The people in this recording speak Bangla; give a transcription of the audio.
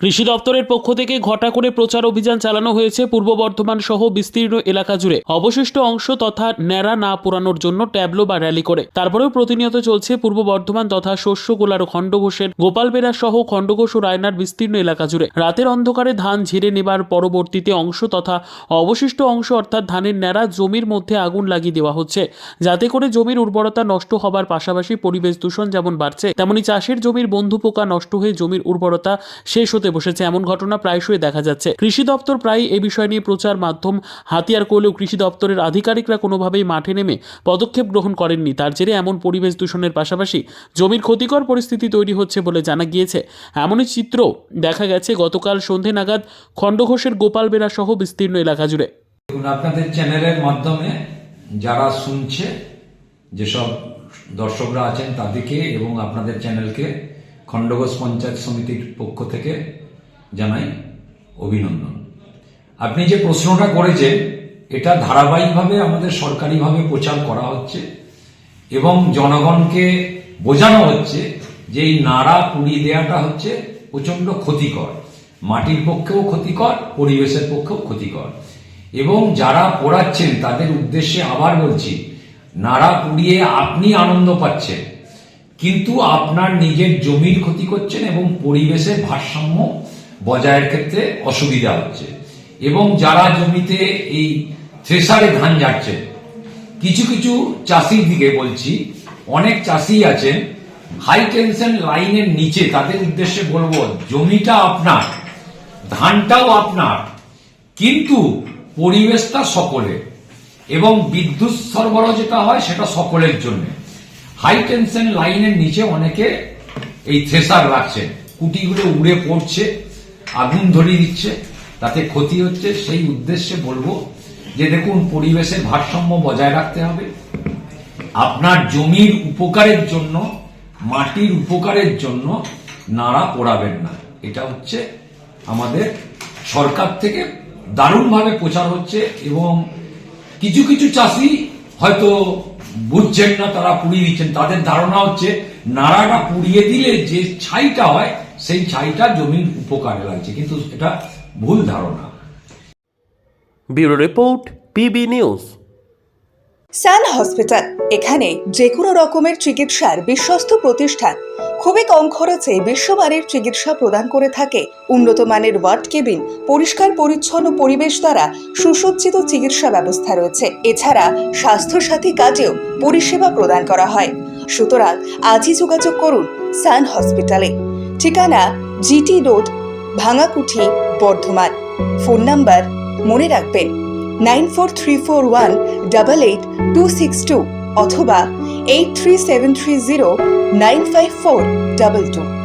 কৃষি দপ্তরের পক্ষ থেকে ঘটা করে প্রচার অভিযান চালানো হয়েছে পূর্ব বর্ধমান সহ বিস্তীর্ণ এলাকা জুড়ে। অবশিষ্ট অংশ তথা ন্যাড়া না পোড়ানোর জন্য ট্যাবলো বা র্যালি করে। তারপরেও প্রতিনিয়ত চলছে পূর্ব বর্ধমান তথা শস্যগোলার খণ্ডঘোষের গোপালবেড়া সহ খণ্ডঘোষ ও রায়নার বিস্তীর্ণ এলাকা জুড়ে রাতের অন্ধকারে ধান ঝেড়ে নেবার পরবর্তীতে অংশ তথা অবশিষ্ট অংশ অর্থাৎ ধানের ন্যাড়া জমির মধ্যে আগুন লাগিয়ে দেওয়া হচ্ছে, যাতে করে জমির উর্বরতা নষ্ট হবার পাশাপাশি পরিবেশ দূষণ যেমন বাড়ছে, তেমনি চাষের জমির বন্ধু পোকা নষ্ট হয়ে জমির উর্বরতা শেষ হতে বসেছে। এমন ঘটনা প্রায়শই দেখা যাচ্ছে। কৃষি দপ্তর প্রায় এই বিষয় নিয়ে প্রচার মাধ্যম হাতিয়ার করলেও কৃষি দপ্তরের আধিকারিকরা কোনোভাবেই মাঠে নেমে পদক্ষেপ গ্রহণ করেননি। তার জেরে এমন পরিবেশ দূষণের পাশাপাশি জমির ক্ষতিকর পরিস্থিতি তৈরি হচ্ছে বলে জানা গিয়েছে। এমনই চিত্র দেখা গেছে গতকাল সন্ধে নাগাদ খণ্ডঘোষের গোপালবেড়া সহ বিস্তীর্ণ এলাকা জুড়ে। আপনাদের চ্যানেলের মাধ্যমে যারা শুনছে, যেসব দর্শকরা আছেন তাদেরকে এবং আপনাদের চ্যানেলকে খণ্ডঘোষ পঞ্চায়েত সমিতির পক্ষ থেকে জানাই অভিনন্দন। আপনি যে প্রশ্নটা করেছেন এটা ধারাবাহিকভাবে আমাদের সরকারিভাবে প্রচার করা হচ্ছে এবং জনগণকে বোঝানো হচ্ছে যে এই নাড়া পুড়িয়ে দেওয়াটা হচ্ছে প্রচন্ড ক্ষতিকর, মাটির পক্ষেও ক্ষতিকর, পরিবেশের পক্ষেও ক্ষতিকর। এবং যারা পোড়াচ্ছেন তাদের উদ্দেশ্যে আবার বলছি, নাড়া পুড়িয়ে আপনি আনন্দ পাচ্ছেন কিন্তু আপনার নিজের জমির ক্ষতি করছেন এবং পরিবেশের ভারসাম্য বজায়ের ক্ষেত্রে অসুবিধা হচ্ছে। এবং যারা জমিতে এই থ্রেসারে ধান ঝাড়ছেন, কিছু কিছু চাষির দিকে বলছি, অনেক চাষি আছেন হাই টেনশন লাইনের নিচে, তাদের উদ্দেশ্যে বলবো জমিটা আপনার, ধানটাও আপনার, কিন্তু পরিবেশটা সকলের এবং বিদ্যুৎ সরবরাহ যেটা হয় সেটা সকলের জন্য। হাই টেনশন লাইনের নিচে অনেকে এই থ্রেসার রাখছে, কুটিগুলো উড়ে পড়ছে, আগুন ধরিয়ে দিচ্ছে, তাতে ক্ষতি হচ্ছে। সেই উদ্দেশ্যে বলবো যে দেখুন, পরিবেশের ভারসাম্য বজায় রাখতে হবে। আপনার জমির উপকারের জন্য, মাটির উপকারের জন্য নাড়া পোড়াবেন না। এটা হচ্ছে আমাদের সরকার থেকে দারুণভাবে প্রচার হচ্ছে এবং কিছু কিছু চাষি হয়তো বুঝছেন না, তারা পুড়িয়ে দিচ্ছেন। তাদের ধারণা হচ্ছে নাড়াটা পুড়িয়ে দিলে যে ছাইটা হয় সেই ছাইটা জমির উপকারে লাগছে, কিন্তু এটা ভুল ধারণা। Bureau report, PB news. Sun hospital, এখানে যে কোনো রকমের চিকিৎসার বিশ্বস্ত প্রতিষ্ঠান। খুবই কম খরচে বিশ্বমানের চিকিৎসা প্রদান করে থাকে। উন্নত মানের ওয়ার্ড কেবিন, পরিষ্কার পরিচ্ছন্ন পরিবেশ দ্বারা সুসজ্জিত চিকিৎসা ব্যবস্থা রয়েছে। এছাড়া স্বাস্থ্যসাথী কাজেও পরিষেবা প্রদান করা হয়। সুতরাং আজই যোগাযোগ করুন সান হসপিটালে। ঠিকানা GT road, Bhangakuthi, Bardhaman. Phone number মনে রাখবেন 9434188262 অথবা 83730954222।